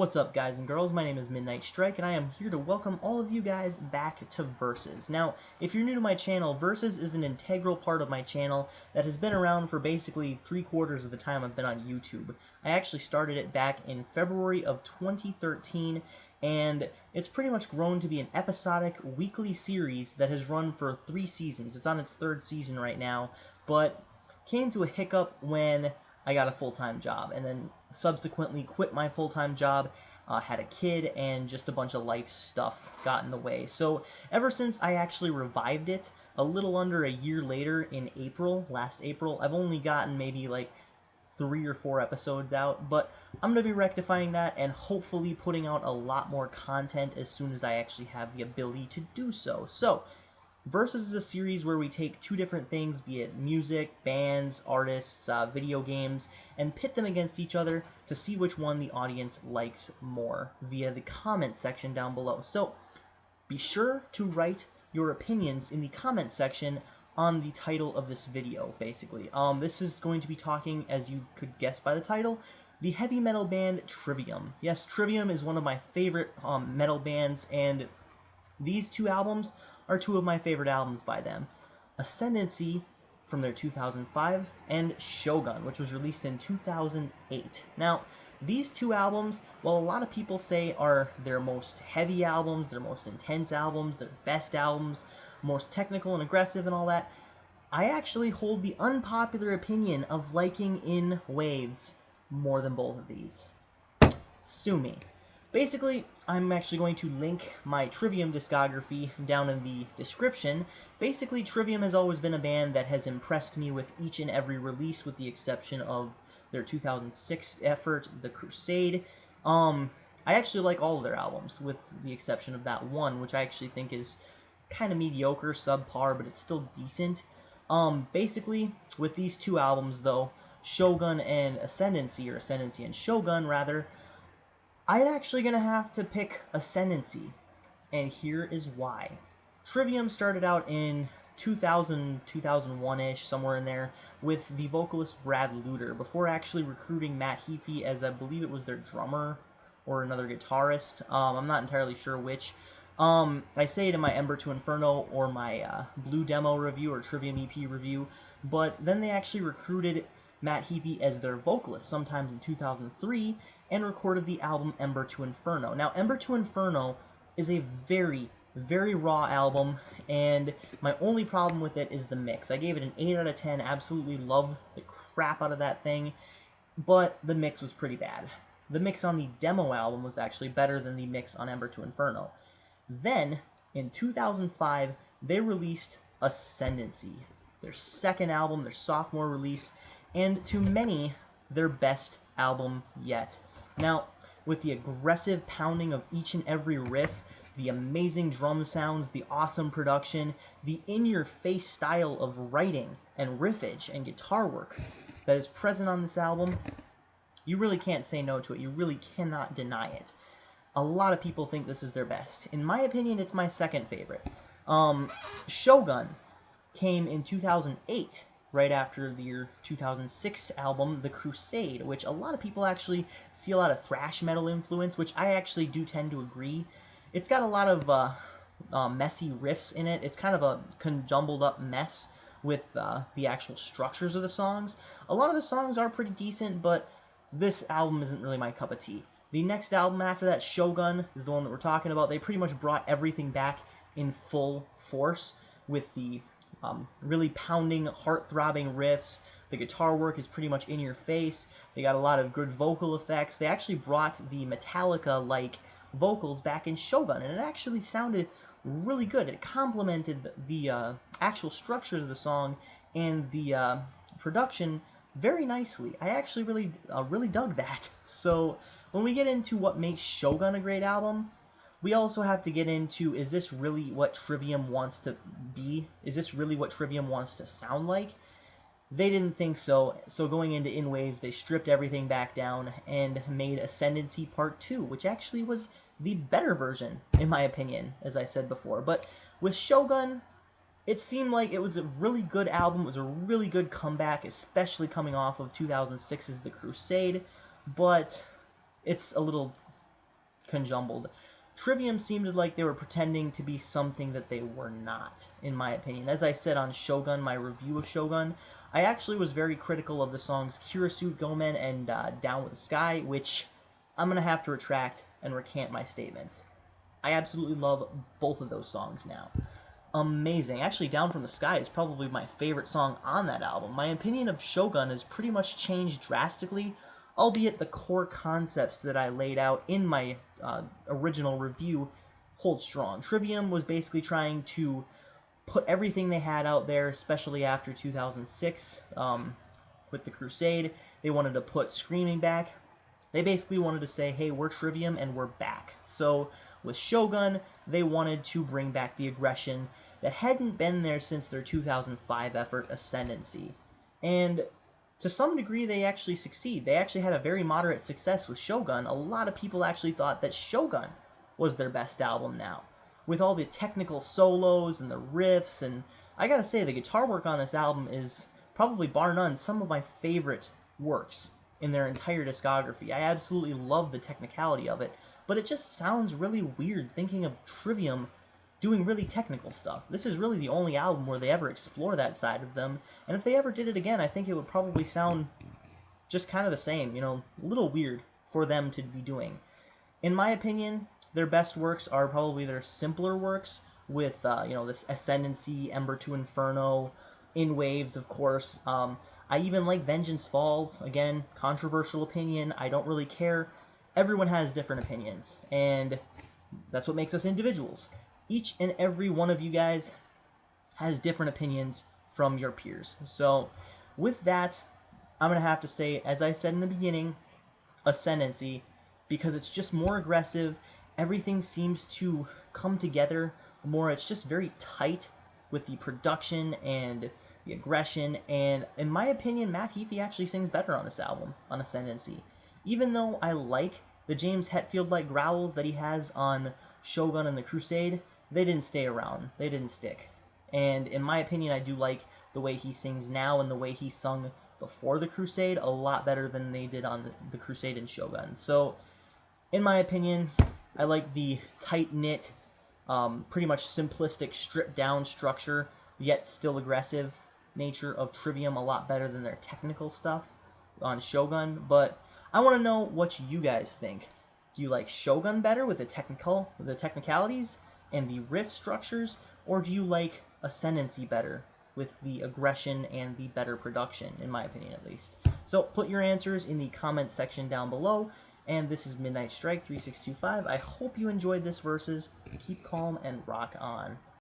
What's up, guys and girls? My name is Midnight Strike, and I am here to welcome all of you guys back to Versus. Now, if you're new to my channel, Versus is an integral part of my channel that has been around for basically 3/4 of the time I've been on YouTube. I actually started it back in February of 2013, and it's pretty much grown to be an episodic weekly series that has run for 3 seasons. It's on its 3rd season right now, but came to a hiccup when I got a full-time job, and then subsequently quit my full-time job, had a kid, and just a bunch of life stuff got in the way. So ever since I actually revived it, a little under a year later in last April, I've only gotten maybe like 3 or 4 episodes out, but I'm going to be rectifying that and hopefully putting out a lot more content as soon as I actually have the ability to do so. So, Versus is a series where we take 2 different things, be it music, bands, artists, video games, and pit them against each other to see which one the audience likes more via the comment section down below. So be sure to write your opinions in the comment section on the title of this video, basically. This is going to be talking, as you could guess by the title, the heavy metal band Trivium. Yes, Trivium is one of my favorite metal bands, and these 2 albums are 2 of my favorite albums by them. Ascendancy from their 2005 and Shogun, which was released in 2008. Now, these 2 albums, while a lot of people say are their most heavy albums, their most intense albums, their best albums, most technical and aggressive and all that, I actually hold the unpopular opinion of liking In Waves more than both of these. Sue me. Basically, I'm actually going to link my Trivium discography down in the description. Basically, Trivium has always been a band that has impressed me with each and every release, with the exception of their 2006 effort, The Crusade. I actually like all of their albums, with the exception of that one, which I actually think is kind of mediocre, subpar, but it's still decent. Basically, with these 2 albums, though, Shogun and Ascendancy, or Ascendancy and Shogun, rather, I'm actually going to have to pick Ascendancy, and here is why. Trivium started out in 2000, 2001-ish, somewhere in there, with the vocalist Brad Luter, before actually recruiting Matt Heafy as, I believe it was their drummer, or another guitarist. I'm not entirely sure which. I say it in my Ember to Inferno, or my Blue Demo review, or Trivium EP review, but then they actually recruited Matt Heafy as their vocalist sometimes in 2003, and recorded the album Ember to Inferno. Now, Ember to Inferno is a very, very raw album, and my only problem with it is the mix. I gave it an 8 out of 10, absolutely love the crap out of that thing, but the mix was pretty bad. The mix on the demo album was actually better than the mix on Ember to Inferno. Then, in 2005, they released Ascendancy, their 2nd album, their sophomore release, and to many, their best album yet. Now, with the aggressive pounding of each and every riff, the amazing drum sounds, the awesome production, the in-your-face style of writing and riffage and guitar work that is present on this album, you really can't say no to it. You really cannot deny it. A lot of people think this is their best. In my opinion, it's my 2nd favorite. Shogun came in 2008, right after their 2006 album, The Crusade, which a lot of people actually see a lot of thrash metal influence, which I actually do tend to agree. It's got a lot of messy riffs in it. It's kind of a jumbled up mess with the actual structures of the songs. A lot of the songs are pretty decent, but this album isn't really my cup of tea. The next album after that, Shogun, is the one that we're talking about. They pretty much brought everything back in full force with the really pounding, heart-throbbing riffs. The guitar work is pretty much in your face. They got a lot of good vocal effects. They actually brought the Metallica-like vocals back in Shogun, and it actually sounded really good. It complemented the actual structures of the song and the production very nicely. I actually really dug that. So when we get into what makes Shogun a great album, we also have to get into, is this really what Trivium wants to be? Is this really what Trivium wants to sound like? They didn't think so, so going into In Waves, they stripped everything back down and made Ascendancy Part 2, which actually was the better version, in my opinion, as I said before. But with Shogun, it seemed like it was a really good album. It was a really good comeback, especially coming off of 2006's The Crusade, but it's a little conjumbled. Trivium seemed like they were pretending to be something that they were not, in my opinion. As I said on Shogun, my review of Shogun, I actually was very critical of the songs Kirasu Gomen and Down with the Sky, which I'm going to have to retract and recant my statements. I absolutely love both of those songs now. Amazing. Actually, Down from the Sky is probably my favorite song on that album. My opinion of Shogun has pretty much changed drastically, albeit the core concepts that I laid out in my original review hold strong. Trivium was basically trying to put everything they had out there, especially after 2006 with the Crusade. They wanted to put Screaming back. They basically wanted to say, hey, we're Trivium and we're back. So with Shogun, they wanted to bring back the aggression that hadn't been there since their 2005 effort, Ascendancy. And to some degree, they actually succeed. They actually had a very moderate success with Shogun. A lot of people actually thought that Shogun was their best album now, with all the technical solos and the riffs. And I gotta say, the guitar work on this album is probably, bar none, some of my favorite works in their entire discography. I absolutely love the technicality of it, but it just sounds really weird thinking of Trivium doing really technical stuff. This is really the only album where they ever explore that side of them, and if they ever did it again, I think it would probably sound just kind of the same, a little weird for them to be doing. In my opinion, their best works are probably their simpler works, with, this Ascendancy, Ember to Inferno, In Waves, of course. I even like Vengeance Falls. Again, controversial opinion, I don't really care. Everyone has different opinions, and that's what makes us individuals. Each and every one of you guys has different opinions from your peers. So, with that, I'm going to have to say, as I said in the beginning, Ascendancy, because it's just more aggressive. Everything seems to come together more. It's just very tight with the production and the aggression, and in my opinion, Matt Heafy actually sings better on this album, on Ascendancy. Even though I like the James Hetfield-like growls that he has on Shogun and the Crusade, they didn't stay around. They didn't stick. And in my opinion, I do like the way he sings now and the way he sung before the Crusade a lot better than they did on the Crusade and Shogun. So, in my opinion, I like the tight-knit, pretty much simplistic, stripped-down structure, yet still aggressive nature of Trivium a lot better than their technical stuff on Shogun. But I want to know what you guys think. Do you like Shogun better with the technicalities and the riff structures, or do you like Ascendancy better with the aggression and the better production, in my opinion at least? So put your answers in the comment section down below, and this is Midnight Strike 3625. I hope you enjoyed this Versus. Keep calm and rock on.